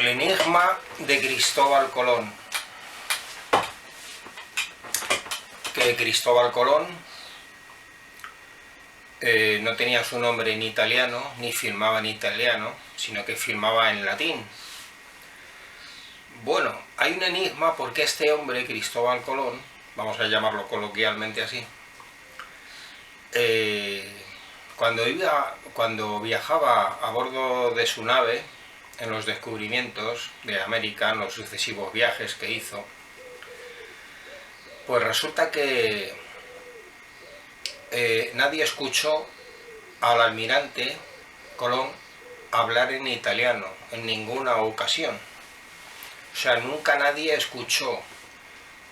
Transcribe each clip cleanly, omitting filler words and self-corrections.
El enigma de Cristóbal Colón. Que Cristóbal Colón no tenía su nombre en italiano, ni filmaba en italiano, sino que filmaba en latín. Bueno, hay un enigma porque este hombre, Cristóbal Colón, vamos a llamarlo coloquialmente así, cuando viajaba a bordo de su nave en los descubrimientos de América, en los sucesivos viajes que hizo, pues resulta que nadie escuchó al almirante Colón hablar en italiano en ninguna ocasión. O sea, nunca nadie escuchó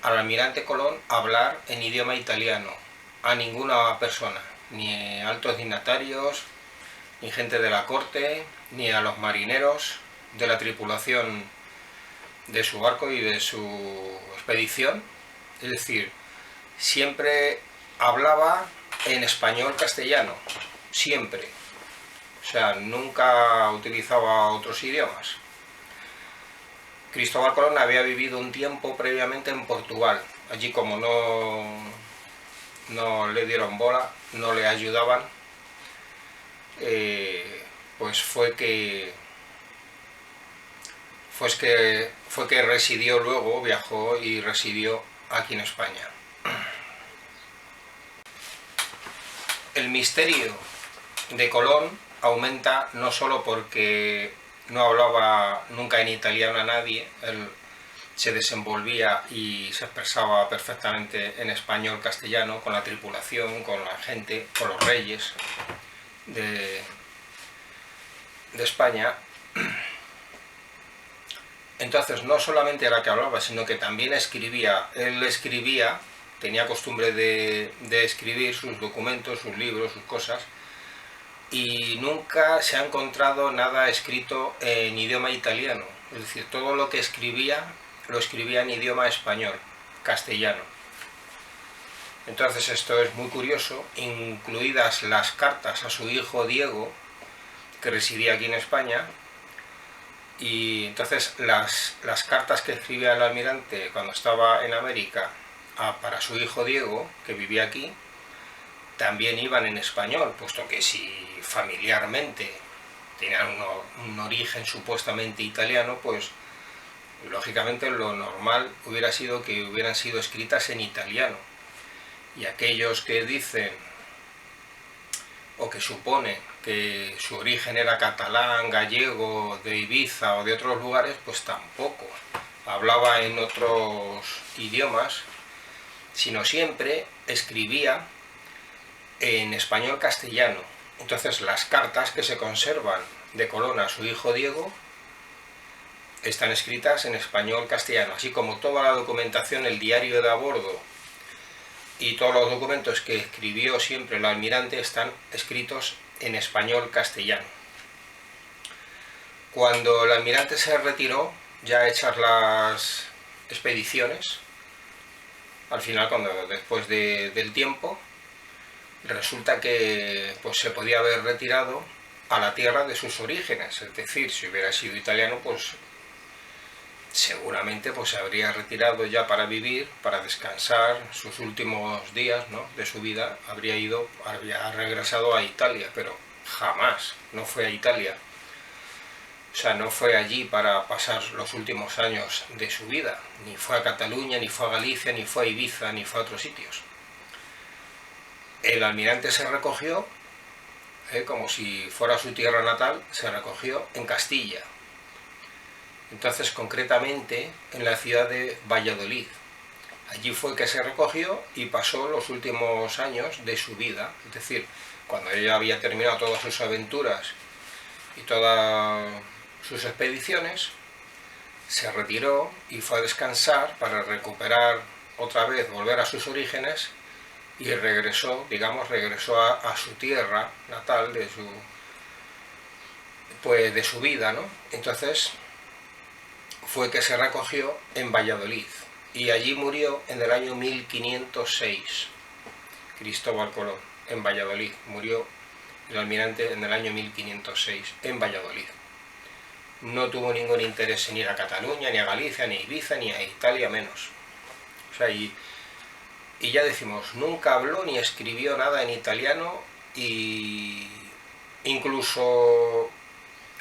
al almirante Colón hablar en idioma italiano a ninguna persona, ni altos dignatarios, ni gente de la corte, ni a los marineros de la tripulación de su barco y de su expedición. Es decir, siempre hablaba en español castellano, siempre. O sea, nunca utilizaba otros idiomas. Cristóbal Colón había vivido un tiempo previamente en Portugal. Allí, como no le dieron bola, no le ayudaban, pues fue que residió luego, viajó y residió aquí en España. El misterio de Colón aumenta no solo porque no hablaba nunca en italiano a nadie, él se desenvolvía y se expresaba perfectamente en español castellano con la tripulación, con la gente, con los reyes de España. Entonces no solamente era que hablaba, sino que también escribía. Él escribía, tenía costumbre de escribir sus documentos, sus libros, sus cosas, y nunca se ha encontrado nada escrito en idioma italiano. Es decir, todo lo que escribía lo escribía en idioma español, castellano. Entonces esto es muy curioso, incluidas las cartas a su hijo Diego, que residía aquí en España. Y entonces las cartas que escribía el almirante cuando estaba en América para su hijo Diego, que vivía aquí, también iban en español, puesto que si familiarmente tenían un origen supuestamente italiano, pues lógicamente lo normal hubiera sido que hubieran sido escritas en italiano. Y aquellos que dicen o que suponen que su origen era catalán, gallego, de Ibiza o de otros lugares, pues tampoco hablaba en otros idiomas, sino siempre escribía en español castellano. Entonces las cartas que se conservan de Colón a su hijo Diego están escritas en español castellano, así como toda la documentación, el diario de a bordo y todos los documentos que escribió siempre el almirante están escritos en español castellano. Cuando el almirante se retiró, ya hechas las expediciones, al final, después del tiempo, resulta que pues se podía haber retirado a la tierra de sus orígenes. Es decir, si hubiera sido italiano, pues seguramente pues se habría retirado ya para vivir, para descansar sus últimos días, ¿no?, de su vida, habría regresado a Italia, pero jamás no fue a Italia. O sea, no fue allí para pasar los últimos años de su vida, ni fue a Cataluña, ni fue a Galicia, ni fue a Ibiza, ni fue a otros sitios. El almirante se recogió, como si fuera su tierra natal, se recogió en Castilla. Entonces, concretamente, en la ciudad de Valladolid. Allí fue que se recogió y pasó los últimos años de su vida. Es decir, cuando ella había terminado todas sus aventuras y todas sus expediciones, se retiró y fue a descansar para recuperar otra vez, volver a sus orígenes, y regresó a su tierra natal, de su vida, ¿no? Entonces fue que se recogió en Valladolid y allí murió en el año 1506. Cristóbal Colón, en Valladolid, murió el almirante en el año 1506 en Valladolid. no tuvo ningún interés en ir a Cataluña, ni a Galicia, ni a Ibiza, ni a Italia menos. O sea, y ya decimos, nunca habló ni escribió nada en italiano, y incluso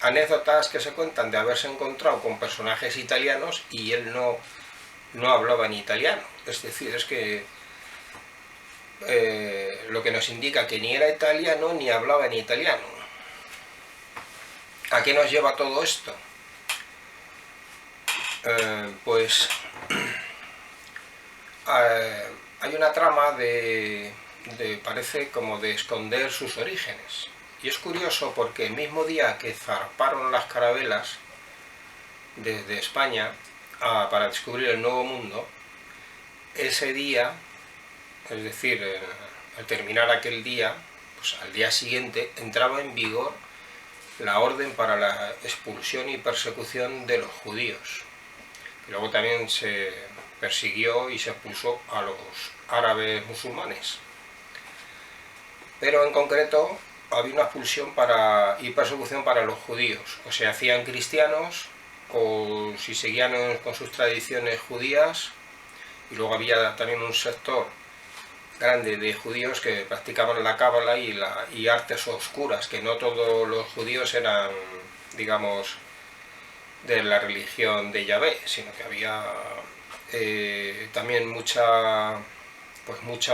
anécdotas que se cuentan de haberse encontrado con personajes italianos y él no hablaba en italiano. Es decir, es que lo que nos indica que ni era italiano ni hablaba en italiano. ¿A qué nos lleva todo esto? Pues hay una trama parece como de esconder sus orígenes. Y es curioso porque el mismo día que zarparon las carabelas desde España para descubrir el Nuevo Mundo, ese día, es decir, al terminar aquel día, pues al día siguiente entraba en vigor la orden para la expulsión y persecución de los judíos. Y luego también se persiguió y se expulsó a los árabes musulmanes. Pero en concreto había una expulsión y persecución para los judíos. O se hacían cristianos, o si seguían con sus tradiciones judías, y luego había también un sector grande de judíos que practicaban la cábala y artes oscuras, que no todos los judíos eran, digamos, de la religión de Yahvé, sino que había también mucha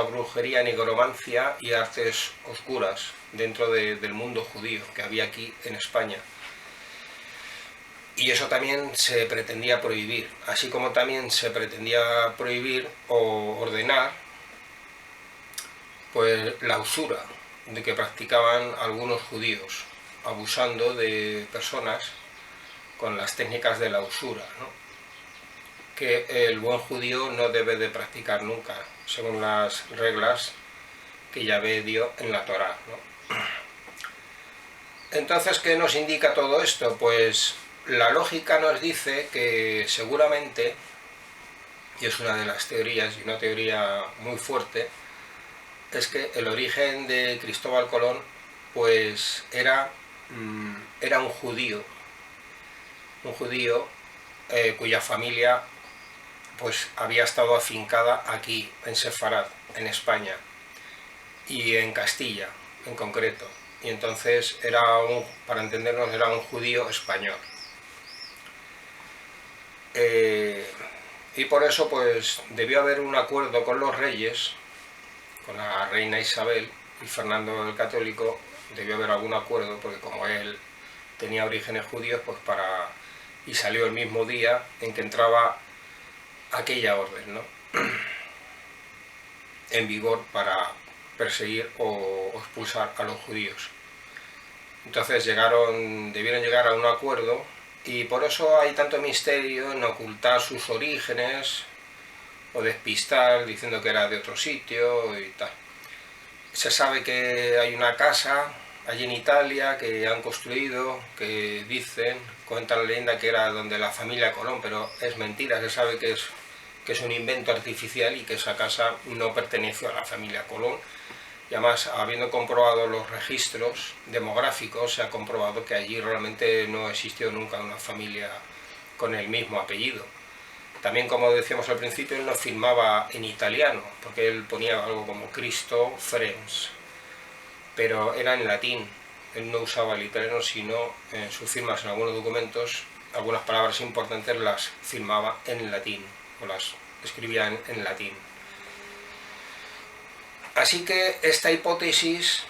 brujería, nigromancia y artes oscuras dentro del mundo judío que había aquí en España. Y eso también se pretendía prohibir, así como también se pretendía prohibir o ordenar pues la usura de que practicaban algunos judíos, abusando de personas con las técnicas de la usura, ¿no? Que el buen judío no debe de practicar nunca, según las reglas que Yahvé dio en la Torá, ¿no? Entonces, ¿qué nos indica todo esto? Pues la lógica nos dice que seguramente, y es una de las teorías, y una teoría muy fuerte, es que el origen de Cristóbal Colón pues era un judío cuya familia pues había estado afincada aquí en Sefarad, en España, y en Castilla en concreto, y entonces para entendernos, era un judío español. Y por eso pues debió haber un acuerdo con los reyes, con la reina Isabel y Fernando el Católico. Debió haber algún acuerdo, porque como él tenía orígenes judíos, pues y salió el mismo día en que entraba aquella orden, ¿no?, en vigor para perseguir o expulsar a los judíos. Entonces debieron llegar a un acuerdo, y por eso hay tanto misterio en ocultar sus orígenes o despistar diciendo que era de otro sitio y tal. Se sabe que hay una casa allí en Italia que han construido, que cuenta la leyenda que era donde la familia Colón, pero es mentira. Se sabe que es un invento artificial y que esa casa no perteneció a la familia Colón. Y además, habiendo comprobado los registros demográficos, se ha comprobado que allí realmente no existió nunca una familia con el mismo apellido. También, como decíamos al principio, él no firmaba en italiano, porque él ponía algo como Cristo Friends, pero era en latín. Él no usaba el italiano, sino en sus firmas, en algunos documentos, algunas palabras importantes las firmaba en latín, o las escribía en latín. Así que esta hipótesis,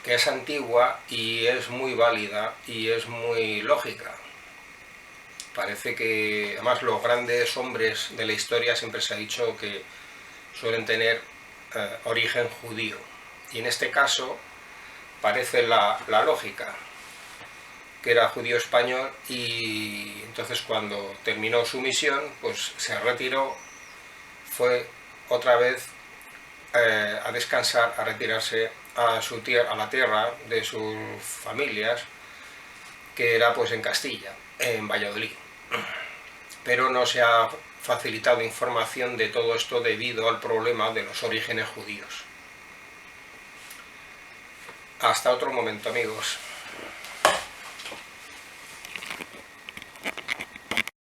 que es antigua y es muy válida y es muy lógica, parece que además los grandes hombres de la historia siempre se ha dicho que suelen tener origen judío, y en este caso parece la lógica, que era judío español, y entonces cuando terminó su misión pues se retiró, fue otra vez a descansar, a retirarse a la tierra de sus familias, que era pues en Castilla, en Valladolid. Pero no se ha facilitado información de todo esto debido al problema de los orígenes judíos. Hasta otro momento, amigos.